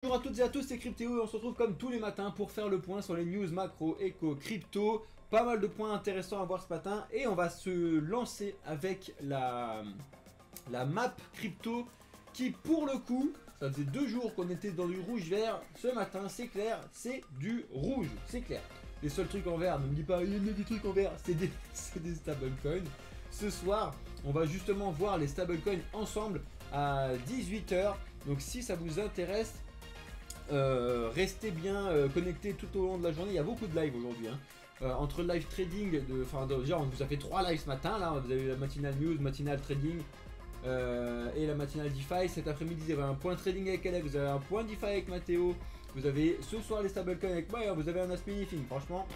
Bonjour à toutes et à tous, c'est Cryptéo et on se retrouve comme tous les matins pour faire le point sur les news macro, éco, crypto. Pas mal de points intéressants à voir ce matin et on va se lancer avec la map crypto qui pour le coup, ça faisait 2 jours qu'on était dans du rouge-vert. Ce matin, c'est clair, c'est du rouge, c'est clair. Les seuls trucs en vert, ne me dis pas il y a des trucs en vert, c'est des stablecoins. Ce soir, on va justement voir les stablecoins ensemble à 18 h. Donc si ça vous intéresse, restez bien connectés tout au long de la journée. Il y a beaucoup de live aujourd'hui, hein. Entre le live trading, déjà on vous a fait 3 lives ce matin, là vous avez la matinale news, matinale trading et la matinale DeFi. Cet après-midi vous avez un point trading avec Alex, vous avez un point DeFi avec Mathéo, vous avez ce soir les stablecoins avec moi, vous avez un aspinifing, franchement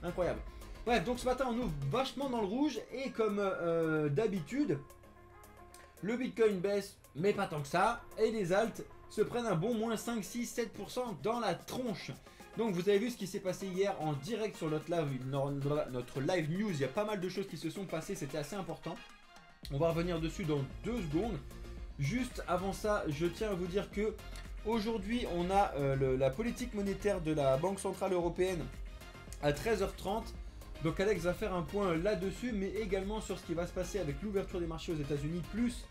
incroyable. Bref, donc ce matin on ouvre vachement dans le rouge et comme d'habitude, le Bitcoin baisse mais pas tant que ça et les alts se prennent un bon moins 5, 6, 7% dans la tronche. Donc vous avez vu ce qui s'est passé hier en direct sur notre live news. Il y a pas mal de choses qui se sont passées, c'était assez important. On va revenir dessus dans 2 secondes. Juste avant ça, je tiens à vous dire que aujourd'hui on a la politique monétaire de la Banque Centrale Européenne à 13h30. Donc Alex va faire un point là-dessus, mais également sur ce qui va se passer avec l'ouverture des marchés aux États-Unis, plus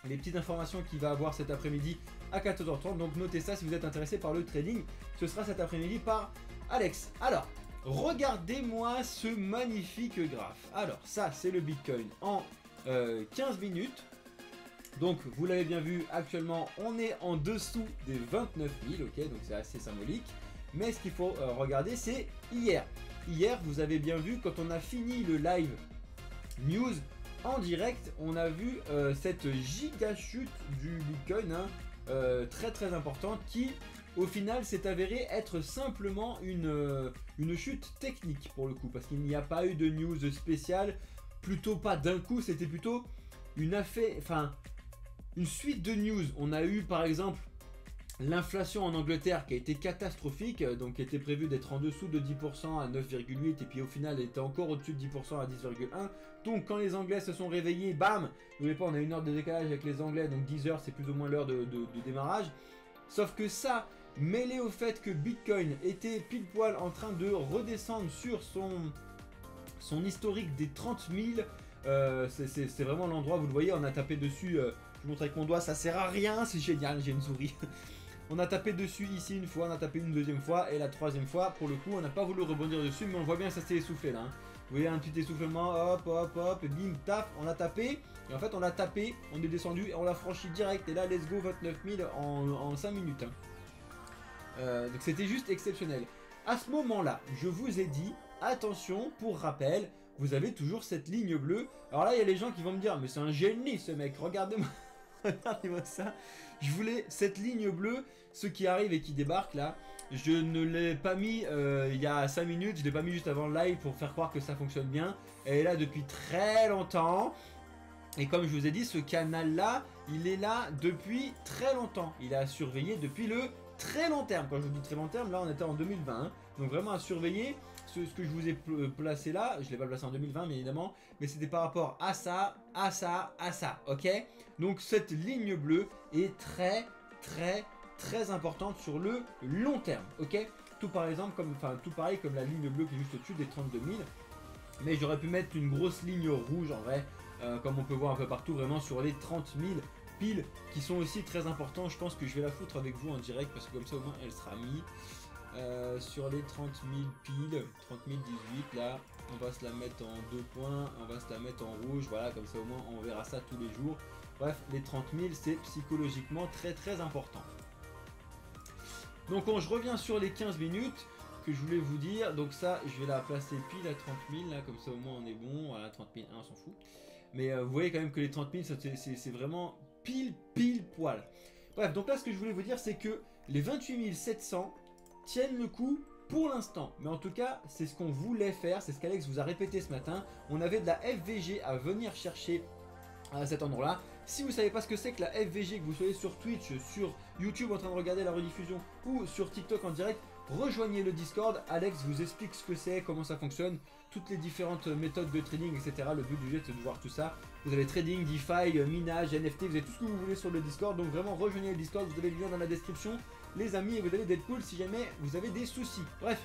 les petites informations qu'il va avoir cet après-midi à 14h30. Donc notez ça si vous êtes intéressé par le trading. Ce sera cet après-midi par Alex. Alors, regardez-moi ce magnifique graphe. Alors, ça, c'est le Bitcoin en 15 minutes. Donc, vous l'avez bien vu, actuellement, on est en dessous des 29 000. Ok, donc c'est assez symbolique. Mais ce qu'il faut regarder, c'est hier. Hier, vous avez bien vu, quand on a fini le live news, en direct, on a vu cette giga chute du Bitcoin, hein, très importante, qui au final s'est avérée être simplement une chute technique pour le coup, parce qu'il n'y a pas eu de news spéciale, plutôt pas d'un coup, c'était plutôt une suite de news. On a eu par exemple l'inflation en Angleterre qui a été catastrophique, donc qui était prévu d'être en dessous de 10% à 9,8 et puis au final elle était encore au-dessus de 10% à 10,1. Donc quand les Anglais se sont réveillés, bam, n'oubliez pas on a une heure de décalage avec les Anglais, donc 10 h c'est plus ou moins l'heure de démarrage. Sauf que ça, mêlé au fait que Bitcoin était pile poil en train de redescendre sur son historique des 30 000, c'est vraiment l'endroit, vous le voyez, on a tapé dessus, je vous montre avec mon doigt, ça sert à rien, c'est génial, j'ai une souris. On a tapé dessus ici une fois, on a tapé une deuxième fois et la troisième fois, pour le coup, on n'a pas voulu rebondir dessus, mais on voit bien que ça s'est essoufflé là, hein. Vous voyez un petit essoufflement, hop, et bim, taf, on a tapé, et en fait on a tapé, on est descendu et on l'a franchi direct, et là, let's go, 29 000 en 5 minutes. Hein. Donc c'était juste exceptionnel. À ce moment-là, je vous ai dit, attention, pour rappel, vous avez toujours cette ligne bleue. Alors là, il y a les gens qui vont me dire, mais c'est un génie ce mec, regardez-moi. Regardez-moi ça. Je voulais cette ligne bleue, ceux qui arrivent et qui débarquent là. Je ne l'ai pas mis il y a 5 minutes, je l'ai pas mis juste avant le live pour faire croire que ça fonctionne bien. Elle est là depuis très longtemps. Et comme je vous ai dit, ce canal là, il est là depuis très longtemps. Il est à surveiller depuis le très long terme. Quand je vous dis très long terme, là on était en 2020. Hein. Donc vraiment à surveiller. Ce que je vous ai placé là, je ne l'ai pas placé en 2020 bien évidemment, mais c'était par rapport à ça, à ça, à ça, ok? Donc cette ligne bleue est très importante sur le long terme, ok? Tout pareil comme la ligne bleue qui est juste au-dessus des 32 000, mais j'aurais pu mettre une grosse ligne rouge en vrai, comme on peut voir un peu partout, vraiment sur les 30 000 piles, qui sont aussi très importants. Je pense que je vais la foutre avec vous en direct, parce que comme ça au moins elle sera mise. Sur les 30 000 piles, 30 018 là, on va se la mettre en 2 points, on va se la mettre en rouge, voilà, comme ça au moins on verra ça tous les jours. Bref, les 30 000 c'est psychologiquement très important. Donc je reviens sur les 15 minutes que je voulais vous dire, donc ça je vais la placer pile à 30 000 là, comme ça au moins on est bon, voilà, 30 001 on s'en fout. Mais vous voyez quand même que les 30 000 c'est vraiment pile poil. Bref, donc là ce que je voulais vous dire c'est que les 28 700 tiennent le coup pour l'instant, mais en tout cas c'est ce qu'on voulait faire, c'est ce qu'Alex vous a répété ce matin. On avait de la FVG à venir chercher à cet endroit là. Si vous savez pas ce que c'est que la FVG, que vous soyez sur Twitch, sur YouTube en train de regarder la rediffusion ou sur TikTok en direct, rejoignez le Discord, Alex vous explique ce que c'est, comment ça fonctionne, toutes les différentes méthodes de trading, etc. Le but du jeu c'est de voir tout ça. Vous avez trading, DeFi, minage, NFT, vous avez tout ce que vous voulez sur le Discord, donc vraiment rejoignez le Discord, vous avez le lien dans la description. les amis, et vous avez Deadpool si jamais vous avez des soucis. Bref.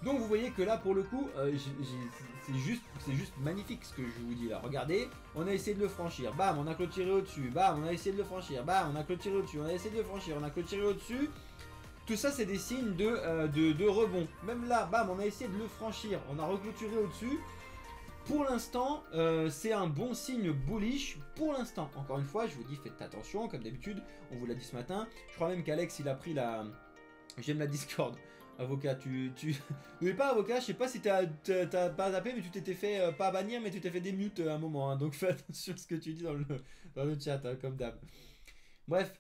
Donc vous voyez que là pour le coup, c'est juste magnifique ce que je vous dis là. Regardez, on a essayé de le franchir, bam, on a clôturé au-dessus, bam, on a essayé de le franchir, bam, on a clôturé au-dessus, on a essayé de le franchir, on a clôturé au-dessus. Tout ça c'est des signes de rebond. Même là, bam, on a essayé de le franchir, on a reclôturé au-dessus. Pour l'instant, c'est un bon signe bullish. Pour l'instant, encore une fois, je vous dis, faites attention, comme d'habitude, on vous l'a dit ce matin. Je crois même qu'Alex, il a pris la... J'aime la Discord. Avocat, n'oublie pas avocat, je sais pas si t'as pas zappé, mais tu t'étais fait, pas bannir, mais tu t'es fait des mutes à un moment, hein, donc fais attention à ce que tu dis dans le chat, hein, comme d'hab. Bref.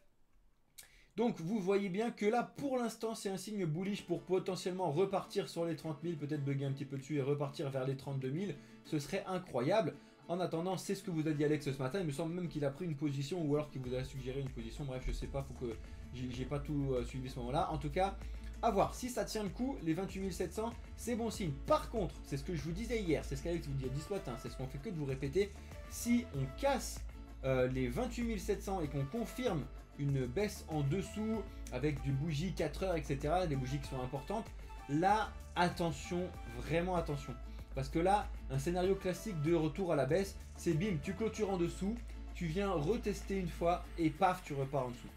Donc vous voyez bien que là, pour l'instant, c'est un signe bullish pour potentiellement repartir sur les 30 000, peut-être bugger un petit peu dessus et repartir vers les 32 000, ce serait incroyable. En attendant, c'est ce que vous a dit Alex ce matin, il me semble même qu'il a pris une position, ou alors qu'il vous a suggéré une position, bref, je sais pas, faut que j'ai pas tout suivi ce moment-là. En tout cas... A voir, si ça tient le coup, les 28 700, c'est bon signe. Par contre, c'est ce que je vous disais hier, c'est ce qu'Alex vous dit ce matin, c'est ce qu'on fait que de vous répéter. Si on casse les 28 700 et qu'on confirme une baisse en dessous avec du bougie 4 heures, etc., des bougies qui sont importantes, là, attention, vraiment attention. Parce que là, un scénario classique de retour à la baisse, c'est bim, tu clôtures en dessous, tu viens retester une fois et paf, tu repars en dessous.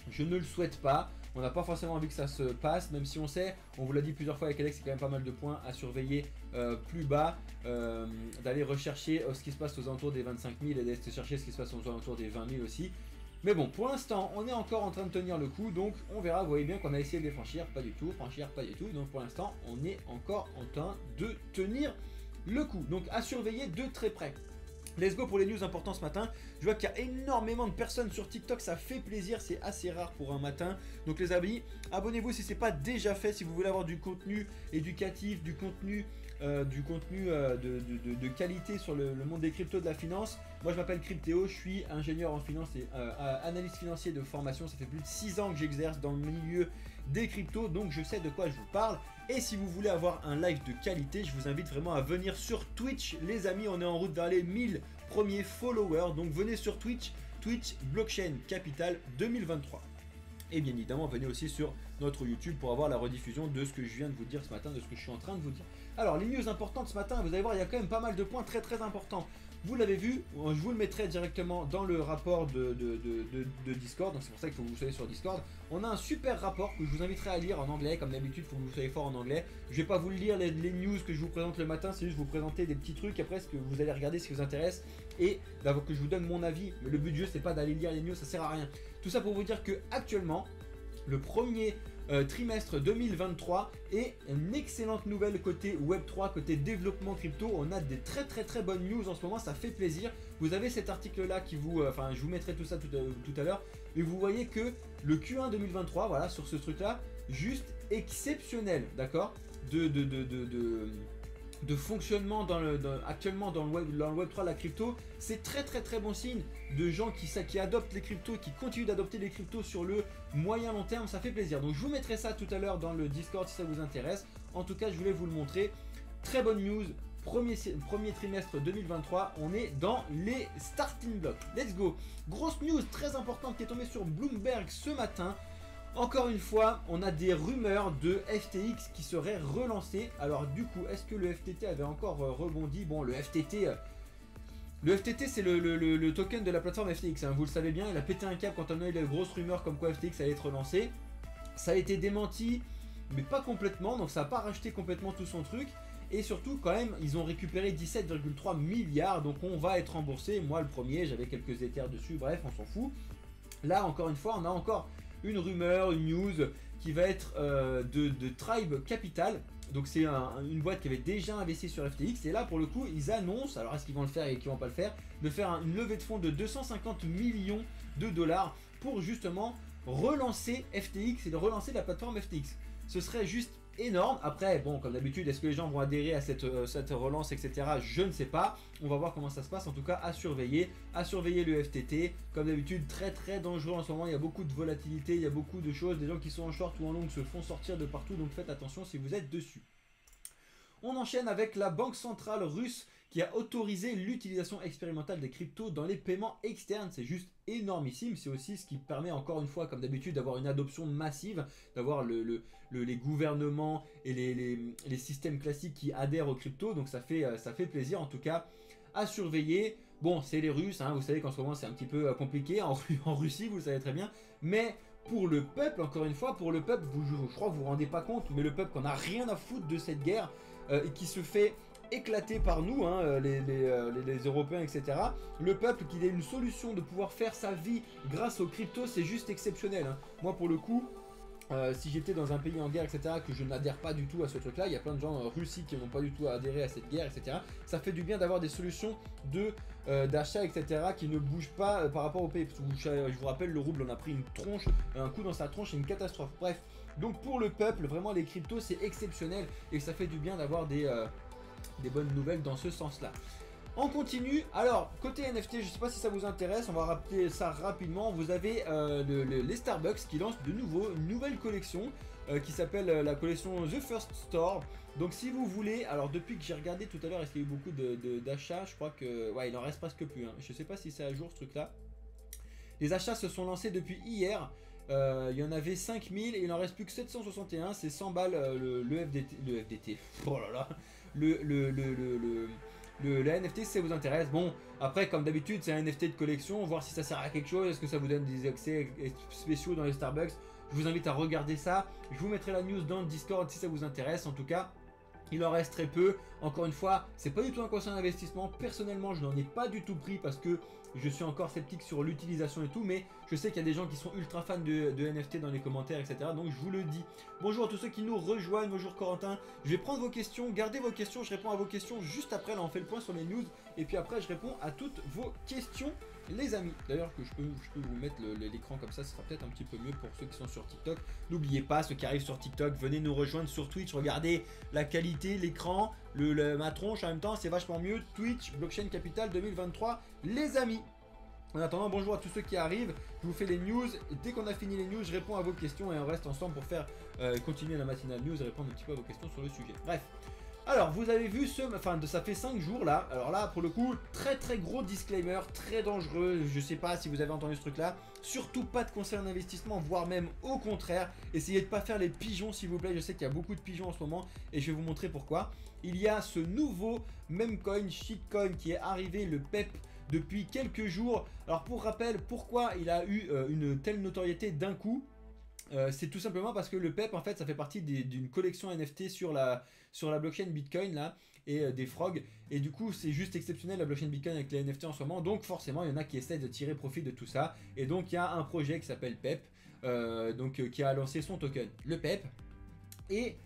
Je ne le souhaite pas. On n'a pas forcément envie que ça se passe, même si on sait, on vous l'a dit plusieurs fois avec Alex, c'est quand même pas mal de points à surveiller plus bas, d'aller rechercher ce qui se passe aux alentours des 25 000 et d'aller chercher ce qui se passe aux alentours des 20 000 aussi. Mais bon, pour l'instant, on est encore en train de tenir le coup, donc on verra. Vous voyez bien qu'on a essayé de les franchir, pas du tout, franchir, pas du tout. Donc pour l'instant, on est encore en train de tenir le coup. Donc à surveiller de très près. Let's go pour les news importants ce matin. Je vois qu'il y a énormément de personnes sur TikTok, ça fait plaisir, c'est assez rare pour un matin. Donc les amis, abonnez-vous si ce n'est pas déjà fait, si vous voulez avoir du contenu éducatif, du contenu de qualité sur le monde des cryptos, de la finance. Moi je m'appelle Cryptéo, je suis ingénieur en finance et analyste financier de formation. Ça fait plus de 6 ans que j'exerce dans le milieu des cryptos, donc je sais de quoi je vous parle. Et si vous voulez avoir un live de qualité, je vous invite vraiment à venir sur Twitch. Les amis, on est en route vers les 1000 premiers followers, donc venez sur Twitch, Twitch Blockchain Capital 2023. Et bien évidemment, venez aussi sur notre YouTube pour avoir la rediffusion de ce que je viens de vous dire ce matin, de ce que je suis en train de vous dire. Alors, les news importantes ce matin, vous allez voir, il y a quand même pas mal de points très très importants. Vous l'avez vu, je vous le mettrai directement dans le rapport de Discord, donc c'est pour ça qu'il faut que vous soyez sur Discord. On a un super rapport que je vous inviterai à lire en anglais, comme d'habitude, il faut que vous soyez fort en anglais. Je vais pas vous lire les news que je vous présente le matin, c'est juste vous présenter des petits trucs, après ce que vous allez regarder, ce qui vous intéresse, et d'abord que je vous donne mon avis. Mais le but du jeu, c'est pas d'aller lire les news, ça sert à rien. Tout ça pour vous dire que actuellement, le premier trimestre 2023 est une excellente nouvelle côté Web3, côté développement crypto. On a des très bonnes news en ce moment, ça fait plaisir. Vous avez cet article là qui vous, enfin je vous mettrai tout ça tout à l'heure, et vous voyez que le Q1 2023, voilà, sur ce truc là, juste exceptionnel, d'accord, de fonctionnement actuellement dans le web 3, la crypto, c'est très bon signe de gens qui adoptent les cryptos, qui continuent d'adopter les cryptos sur le moyen long terme, ça fait plaisir. Donc je vous mettrai ça tout à l'heure dans le Discord si ça vous intéresse. En tout cas, je voulais vous le montrer. Très bonne news, premier trimestre 2023, on est dans les starting blocks. Let's go. Grosse news très importante qui est tombée sur Bloomberg ce matin. Encore une fois, on a des rumeurs de FTX qui seraient relancées. Alors du coup, est-ce que le FTT avait encore rebondi? Bon, le FTT c'est le token de la plateforme FTX, hein, vous le savez bien. Il a pété un câble quand on a eu les grosses rumeurs comme quoi FTX allait être relancé. Ça a été démenti, mais pas complètement, donc ça n'a pas racheté complètement tout son truc. Et surtout, quand même, ils ont récupéré 17,3 milliards, donc on va être remboursé. Moi, le premier, j'avais quelques éthers dessus, bref, on s'en fout. Là, encore une fois, on a encore une rumeur, une news qui va être de Tribe Capital. Donc c'est une boîte qui avait déjà investi sur FTX. Et là pour le coup ils annoncent, alors est-ce qu'ils vont le faire et qu'ils vont pas le faire, de faire une levée de fonds de 250 millions de dollars pour justement relancer FTX et de relancer la plateforme FTX. Ce serait juste énorme. Après bon, comme d'habitude, est-ce que les gens vont adhérer à cette relance, etc. Je ne sais pas. On va voir comment ça se passe. En tout cas à surveiller le FTT. Comme d'habitude très dangereux en ce moment. Il y a beaucoup de volatilité, il y a beaucoup de choses. Des gens qui sont en short ou en long se font sortir de partout. Donc faites attention si vous êtes dessus. On enchaîne avec la banque centrale russe qui a autorisé l'utilisation expérimentale des cryptos dans les paiements externes. C'est juste énormissime. C'est aussi ce qui permet encore une fois, comme d'habitude, d'avoir une adoption massive, d'avoir les gouvernements et les systèmes classiques qui adhèrent aux cryptos. Donc ça fait plaisir en tout cas à surveiller. Bon, c'est les Russes, hein, vous savez qu'en ce moment c'est un petit peu compliqué en Russie, vous le savez très bien. Mais pour le peuple, encore une fois, pour le peuple, je crois que vous vous rendez pas compte, mais le peuple qu'on n'a rien à foutre de cette guerre et qui se fait éclater par nous, hein, les Européens, etc. Le peuple qui ait une solution de pouvoir faire sa vie grâce aux cryptos, c'est juste exceptionnel. Hein. Moi, pour le coup, si j'étais dans un pays en guerre, etc., que je n'adhère pas du tout à ce truc-là, il y a plein de gens Russie qui n'ont pas du tout adhéré à cette guerre, etc. Ça fait du bien d'avoir des solutions d'achat, etc., qui ne bougent pas par rapport au pays. Parce que je vous rappelle, le rouble, on a pris une tronche, un coup dans sa tronche, c'est une catastrophe. Bref, donc pour le peuple, vraiment les cryptos, c'est exceptionnel et ça fait du bien d'avoir des bonnes nouvelles dans ce sens-là. On continue. Alors, côté NFT, je ne sais pas si ça vous intéresse, on va rappeler ça rapidement. Vous avez les Starbucks qui lancent de nouveau une nouvelle collection qui s'appelle la collection The First Store. Donc si vous voulez, alors depuis que j'ai regardé tout à l'heure, est-ce qu'il y a eu beaucoup d'achats? Je crois que, ouais, il en reste presque plus. Hein. Je ne sais pas si c'est à jour ce truc-là. Les achats se sont lancés depuis hier. Il y en avait 5000 et il en reste plus que 761. C'est 100 balles le FDT. Oh là là. La NFT si ça vous intéresse. Bon, après comme d'habitude c'est un NFT de collection, voir si ça sert à quelque chose, est-ce que ça vous donne des accès spéciaux dans les Starbucks. Je vous invite à regarder ça, je vous mettrai la news dans le Discord si ça vous intéresse. En tout cas, il en reste très peu. Encore une fois, c'est pas du tout un conseil d'investissement. Personnellement, je n'en ai pas du tout pris parce que je suis encore sceptique sur l'utilisation et tout. Mais je sais qu'il y a des gens qui sont ultra fans de NFT dans les commentaires, etc. Donc je vous le dis. Bonjour à tous ceux qui nous rejoignent. Bonjour Corentin. Je vais prendre vos questions. Gardez vos questions. Je réponds à vos questions juste après. Là, on fait le point sur les news. Et puis après, je réponds à toutes vos questions, les amis. D'ailleurs, que je peux vous mettre l'écran comme ça. Ce sera peut-être un petit peu mieux pour ceux qui sont sur TikTok. N'oubliez pas, ceux qui arrivent sur TikTok, venez nous rejoindre sur Twitch. Regardez la qualité, l'écran, ma tronche en même temps, c'est vachement mieux. Twitch, Blockchain Capital 2023, les amis. En attendant, bonjour à tous ceux qui arrivent. Je vous fais les news. Et dès qu'on a fini les news, je réponds à vos questions et on reste ensemble pour faire continuer la matinale news et répondre un petit peu à vos questions sur le sujet. Bref. Alors, vous avez vu ça fait 5 jours là. Alors là, pour le coup, très gros disclaimer, très dangereux. Je sais pas si vous avez entendu ce truc là. Surtout pas de conseil en investissement, voire même au contraire. Essayez de pas faire les pigeons s'il vous plaît. Je sais qu'il y a beaucoup de pigeons en ce moment et je vais vous montrer pourquoi. Il y a ce nouveau meme coin, shitcoin qui est arrivé, le PEP, depuis quelques jours. Alors pour rappel, pourquoi il a eu une telle notoriété d'un coup? C'est tout simplement parce que le PEP en fait ça fait partie d'une collection NFT sur la blockchain Bitcoin là et des frogs, et du coup c'est juste exceptionnel la blockchain Bitcoin avec les NFT en ce moment, donc forcément il y en a qui essaient de tirer profit de tout ça, et donc il y a un projet qui s'appelle PEP qui a lancé son token, le PEP, et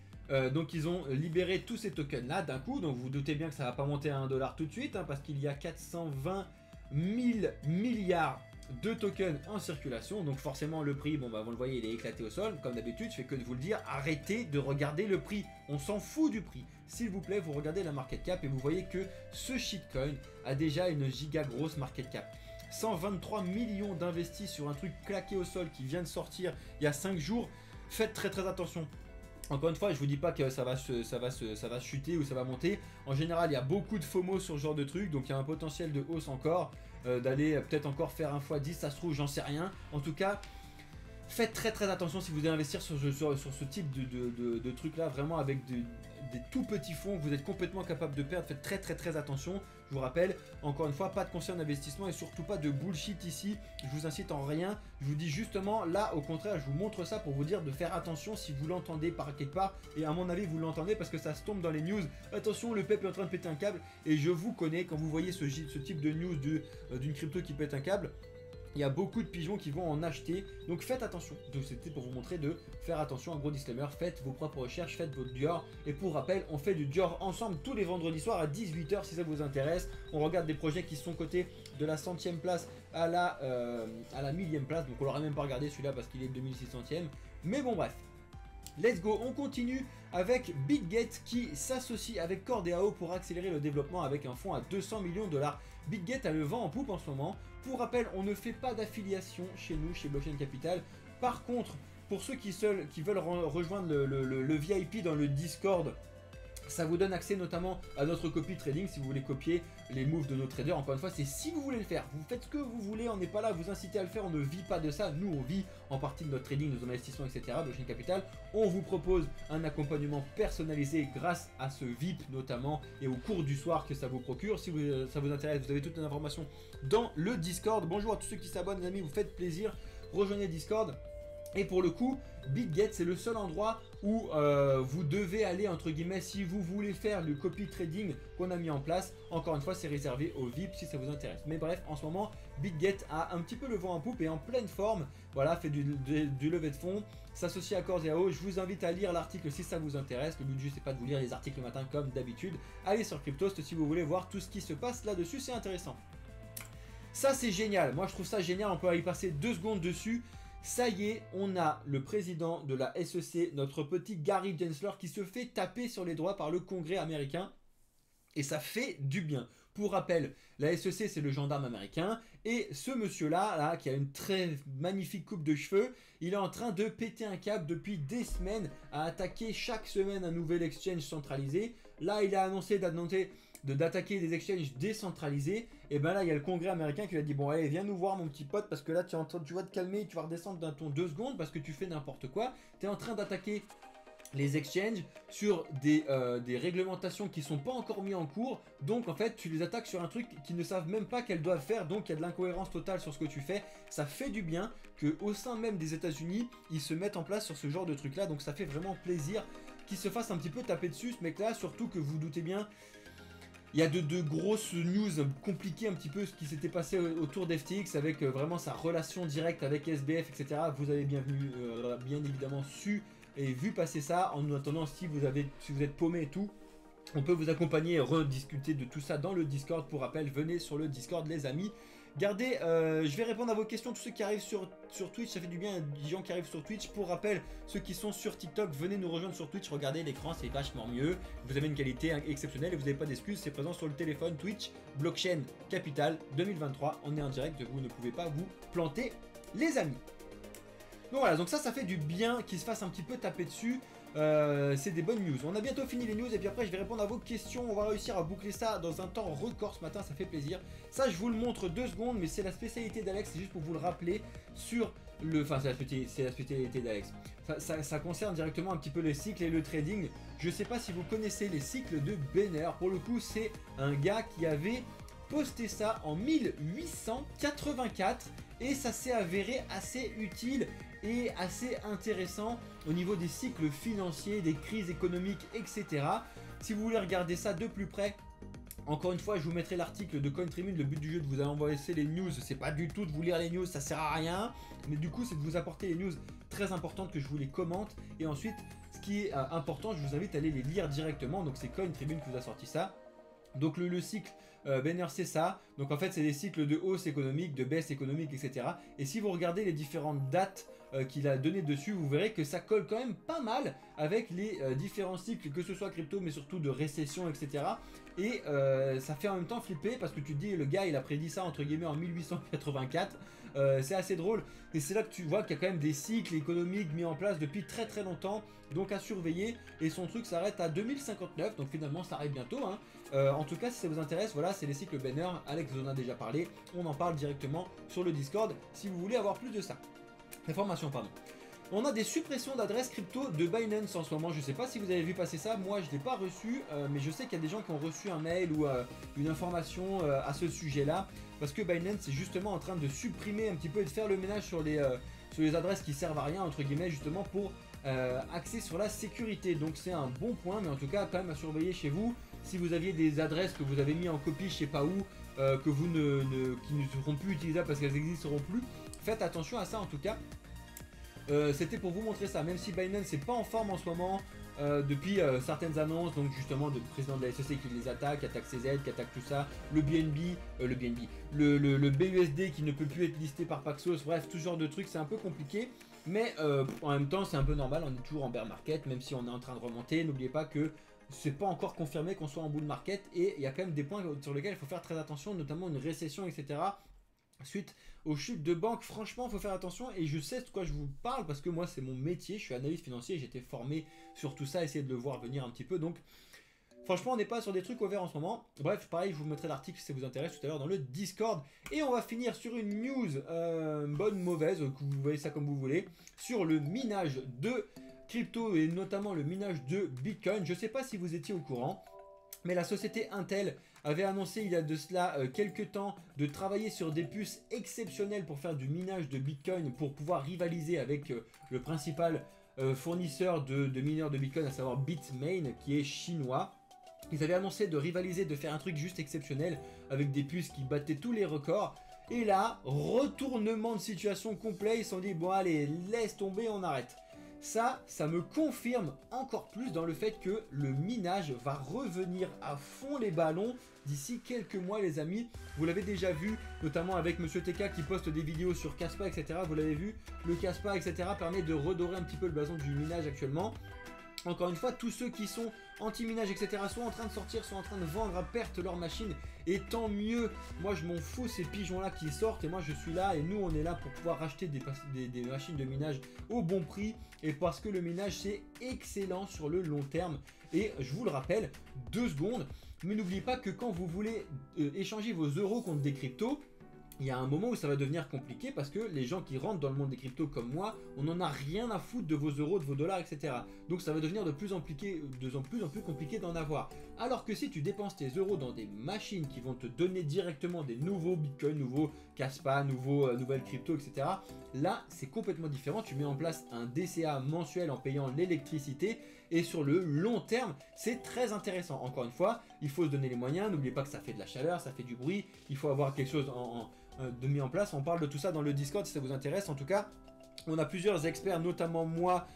donc ils ont libéré tous ces tokens là d'un coup, donc vous vous doutez bien que ça va pas monter à 1$ tout de suite hein, parce qu'il y a 420 000 milliards de tokens en circulation, donc forcément le prix, bon bah vous le voyez, il est éclaté au sol. Comme d'habitude, je fais que de vous le dire, arrêtez de regarder le prix, on s'en fout du prix. S'il vous plaît, vous regardez la market cap et vous voyez que ce shitcoin a déjà une giga grosse market cap. 123 millions d'investis sur un truc claqué au sol qui vient de sortir il y a 5 jours. Faites très attention. Encore une fois, je vous dis pas que ça va chuter ou ça va monter. En général, il y a beaucoup de FOMO sur ce genre de truc, donc il y a un potentiel de hausse encore, d'aller peut-être encore faire un x10, ça se trouve, j'en sais rien. En tout cas, faites très attention si vous allez investir sur ce type de truc là, vraiment avec des tout petits fonds que vous êtes complètement capable de perdre. Faites très attention. Je vous rappelle, encore une fois, pas de conseil en investissement et surtout pas de bullshit ici. Je vous incite en rien. Je vous dis justement, là, au contraire, je vous montre ça pour vous dire de faire attention si vous l'entendez par quelque part. Et à mon avis, vous l'entendez parce que ça se tombe dans les news. Attention, le PEP est en train de péter un câble. Et je vous connais, quand vous voyez ce type de news d'une crypto qui pète un câble, il y a beaucoup de pigeons qui vont en acheter, donc faites attention. Donc c'était pour vous montrer de faire attention, un gros disclaimer, faites vos propres recherches, faites votre Dior. Et pour rappel, on fait du Dior ensemble tous les vendredis soirs à 18 h si ça vous intéresse. On regarde des projets qui sont cotés de la 100e place à la 1000e place, donc on l'aurait même pas regardé celui-là parce qu'il est 2600e. Mais bon bref. Let's go, on continue avec BitGet qui s'associe avec Cordéao pour accélérer le développement avec un fonds à 200 millions $. BitGet a le vent en poupe en ce moment. Pour rappel, on ne fait pas d'affiliation chez nous, chez Blockchain Capital. Par contre, pour ceux qui veulent rejoindre le VIP dans le Discord, Ça vous donne accès notamment à notre copy trading si vous voulez copier les moves de nos traders. Encore une fois, c'est si vous voulez le faire. Vous faites ce que vous voulez, on n'est pas là à vous inciter à le faire, on ne vit pas de ça. Nous, on vit en partie de notre trading, nos investissements, etc. Blockchain Capital. On vous propose un accompagnement personnalisé grâce à ce VIP notamment et au cours du soir que ça vous procure. Si ça vous intéresse, vous avez toutes les informations dans le Discord. Bonjour à tous ceux qui s'abonnent, les amis, vous faites plaisir. Rejoignez Discord. Et pour le coup, BitGet, c'est le seul endroit où vous devez aller, entre guillemets, si vous voulez faire le copy trading qu'on a mis en place. Encore une fois, c'est réservé aux VIP si ça vous intéresse. Mais bref, en ce moment, BitGet a un petit peu le vent en poupe et en pleine forme. Voilà, fait du levée de fonds, s'associe à Corsair. Je vous invite à lire l'article si ça vous intéresse. Le but du jeu, c'est pas de vous lire les articles le matin comme d'habitude. Allez sur Cryptost si vous voulez voir tout ce qui se passe là-dessus, c'est intéressant. Ça, c'est génial. Moi, je trouve ça génial. On peut y passer 2 secondes dessus. Ça y est, on a le président de la SEC, notre petit Gary Gensler, qui se fait taper sur les doigts par le Congrès américain. Et ça fait du bien. Pour rappel, la SEC, c'est le gendarme américain. Et ce monsieur-là, qui a une très magnifique coupe de cheveux, il est en train de péter un câble depuis des semaines à attaquer chaque semaine un nouvel exchange centralisé. Là, il a annoncé d'attaquer des exchanges décentralisés. Et ben là, il y a le Congrès américain qui lui a dit: bon, allez, viens nous voir, mon petit pote, parce que là, tu vas te calmer, tu vas redescendre d'un ton 2 secondes parce que tu fais n'importe quoi. Tu es en train d'attaquer les exchanges sur des réglementations qui sont pas encore mises en cours. Donc, en fait, tu les attaques sur un truc qu'ils ne savent même pas qu'elles doivent faire. Donc, il y a de l'incohérence totale sur ce que tu fais. Ça fait du bien qu'au sein même des États-Unis, ils se mettent en place sur ce genre de truc-là. Donc, ça fait vraiment plaisir qu'ils se fassent un petit peu taper dessus, ce mec-là. Surtout que vous doutez bien. Il y a de grosses news compliquées un petit peu ce qui s'était passé autour d'FTX avec vraiment sa relation directe avec SBF, etc. Vous avez bien évidemment su et vu passer ça. En attendant, si vous êtes paumé et tout, on peut vous accompagner et rediscuter de tout ça dans le Discord. Pour rappel, venez sur le Discord, les amis. Gardez, je vais répondre à vos questions, tous ceux qui arrivent sur Twitch, ça fait du bien, des gens qui arrivent sur Twitch. Pour rappel, ceux qui sont sur TikTok, venez nous rejoindre sur Twitch, regardez l'écran, c'est vachement mieux. Vous avez une qualité exceptionnelle et vous n'avez pas d'excuses, c'est présent sur le téléphone. Twitch, Blockchain Capital 2023, on est en direct, vous ne pouvez pas vous planter, les amis. Donc voilà, donc ça fait du bien qu'il se fasse un petit peu taper dessus. C'est des bonnes news. On a bientôt fini les news et puis après je vais répondre à vos questions. On va réussir à boucler ça dans un temps record ce matin, ça fait plaisir. Ça je vous le montre 2 secondes, mais c'est la spécialité d'Alex, c'est juste pour vous le rappeler sur le... Enfin c'est la spécialité d'Alex. Ça concerne directement un petit peu les cycles et le trading. Je sais pas si vous connaissez les cycles de Benner. Pour le coup c'est un gars qui avait posté ça en 1884 et ça s'est avéré assez utile et assez intéressant au niveau des cycles financiers, des crises économiques, etc. Si vous voulez regarder ça de plus près, encore une fois, je vous mettrai l'article de CoinTribune. Le but du jeu de vous envoyer les news, c'est pas du tout de vous lire les news, ça sert à rien. Mais du coup, c'est de vous apporter les news très importantes que je vous les commente. Et ensuite, ce qui est important, je vous invite à aller les lire directement. Donc c'est CoinTribune qui vous a sorti ça. Donc le cycle Benner c'est ça, donc en fait c'est des cycles de hausse économique, de baisse économique, etc. Et si vous regardez les différentes dates qu'il a donné dessus, vous verrez que ça colle quand même pas mal avec les différents cycles, que ce soit crypto mais surtout de récession, etc. Et ça fait en même temps flipper parce que tu te dis le gars il a prédit ça entre guillemets en 1884. C'est assez drôle et c'est là que tu vois qu'il y a quand même des cycles économiques mis en place depuis très très longtemps, donc à surveiller. Et son truc s'arrête à 2059, donc finalement ça arrive bientôt hein. En tout cas si ça vous intéresse, voilà c'est les cycles Benner, Alex vous en a déjà parlé, on en parle directement sur le Discord si vous voulez avoir plus de ça. Information pardon. On a des suppressions d'adresses crypto de Binance en ce moment. Je ne sais pas si vous avez vu passer ça. Moi, je ne l'ai pas reçu. Mais je sais qu'il y a des gens qui ont reçu un mail ou une information à ce sujet-là. Parce que Binance est justement en train de supprimer un petit peu et de faire le ménage sur les adresses qui servent à rien, entre guillemets, justement pour axer sur la sécurité. Donc c'est un bon point. Mais en tout cas, quand même à surveiller chez vous. Si vous aviez des adresses que vous avez mis en copie, je ne sais pas où, qui ne seront plus utilisables parce qu'elles n'existeront plus, faites attention à ça en tout cas. C'était pour vous montrer ça, même si Binance n'est pas en forme en ce moment depuis certaines annonces, donc justement de président de la SEC qui les attaque CZ, qui attaque tout ça, le BNB, le BUSD qui ne peut plus être listé par Paxos, bref, tout ce genre de trucs, c'est un peu compliqué, mais en même temps c'est un peu normal, on est toujours en bear market, même si on est en train de remonter, n'oubliez pas que c'est pas encore confirmé qu'on soit en bull market, et il y a quand même des points sur lesquels il faut faire très attention, notamment une récession, etc. Suite aux chutes de banque, franchement il faut faire attention et je sais de quoi je vous parle parce que moi c'est mon métier, je suis analyste financier, j'ai été formé sur tout ça, essayer de le voir venir un petit peu, donc Franchement, on n'est pas sur des trucs ouverts en ce moment. Bref, pareil, je vous mettrai l'article si ça vous intéresse tout à l'heure dans le Discord. Et on va finir sur une news bonne, mauvaise, que vous voyez ça comme vous voulez, sur le minage de crypto et notamment le minage de Bitcoin. Je ne sais pas si vous étiez au courant, mais la société Intel avait annoncé il y a de cela quelques temps de travailler sur des puces exceptionnelles pour faire du minage de Bitcoin pour pouvoir rivaliser avec le principal fournisseur de mineurs de Bitcoin, à savoir Bitmain, qui est chinois. Ils avaient annoncé de rivaliser, de faire un truc juste exceptionnel avec des puces qui battaient tous les records. Et là, retournement de situation complet, ils se sont dit bon allez, laisse tomber, on arrête. Ça me confirme encore plus dans le fait que le minage va revenir à fond les ballons d'ici quelques mois les amis. Vous l'avez déjà vu, notamment avec Monsieur TK qui poste des vidéos sur Kaspa, etc. Vous l'avez vu, le Kaspa, etc. permet de redorer un petit peu le blason du minage actuellement. Encore une fois, tous ceux qui sont anti-minage, etc. sont en train de sortir, sont en train de vendre à perte leur machine. Et tant mieux, moi je m'en fous ces pigeons-là qui sortent. Et moi je suis là et nous on est là pour pouvoir racheter des machines de minage au bon prix. Et parce que le minage c'est excellent sur le long terme. Et je vous le rappelle, 2 secondes. Mais n'oubliez pas que quand vous voulez échanger vos euros contre des cryptos, il y a un moment où ça va devenir compliqué parce que les gens qui rentrent dans le monde des cryptos comme moi, on n'en a rien à foutre de vos euros, de vos dollars, etc. Donc ça va devenir de plus en plus compliqué d'en avoir. Alors que si tu dépenses tes euros dans des machines qui vont te donner directement des nouveaux bitcoins, nouveaux Kaspa, nouvelles cryptos, etc. Là, c'est complètement différent. Tu mets en place un DCA mensuel en payant l'électricité. Et sur le long terme, c'est très intéressant. Encore une fois, il faut se donner les moyens. N'oubliez pas que ça fait de la chaleur, ça fait du bruit. Il faut avoir quelque chose de mis en place. On parle de tout ça dans le Discord si ça vous intéresse. En tout cas, on a plusieurs experts, notamment moi,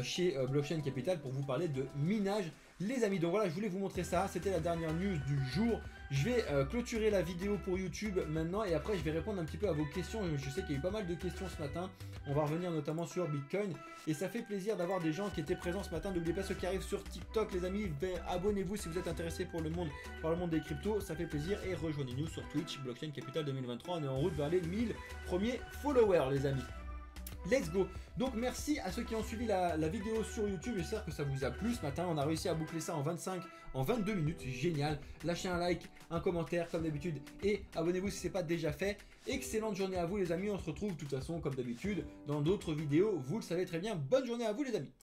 chez Blockchain Capital pour vous parler de minage, les amis. Donc voilà, je voulais vous montrer ça. C'était la dernière news du jour. Je vais clôturer la vidéo pour YouTube maintenant et après je vais répondre un petit peu à vos questions. Je sais qu'il y a eu pas mal de questions ce matin. On va revenir notamment sur Bitcoin et ça fait plaisir d'avoir des gens qui étaient présents ce matin. N'oubliez pas ceux qui arrivent sur TikTok les amis, abonnez-vous si vous êtes intéressés par le monde des cryptos, ça fait plaisir et rejoignez-nous sur Twitch, Blockchain Capital 2023. On est en route vers les 1000 premiers followers les amis. Let's go. Donc merci à ceux qui ont suivi la vidéo sur YouTube. J'espère que ça vous a plu ce matin. On a réussi à boucler ça en 22 minutes. Génial. Lâchez un like, un commentaire comme d'habitude et abonnez-vous si ce n'est pas déjà fait. Excellente journée à vous les amis. On se retrouve de toute façon comme d'habitude dans d'autres vidéos. Vous le savez très bien. Bonne journée à vous les amis.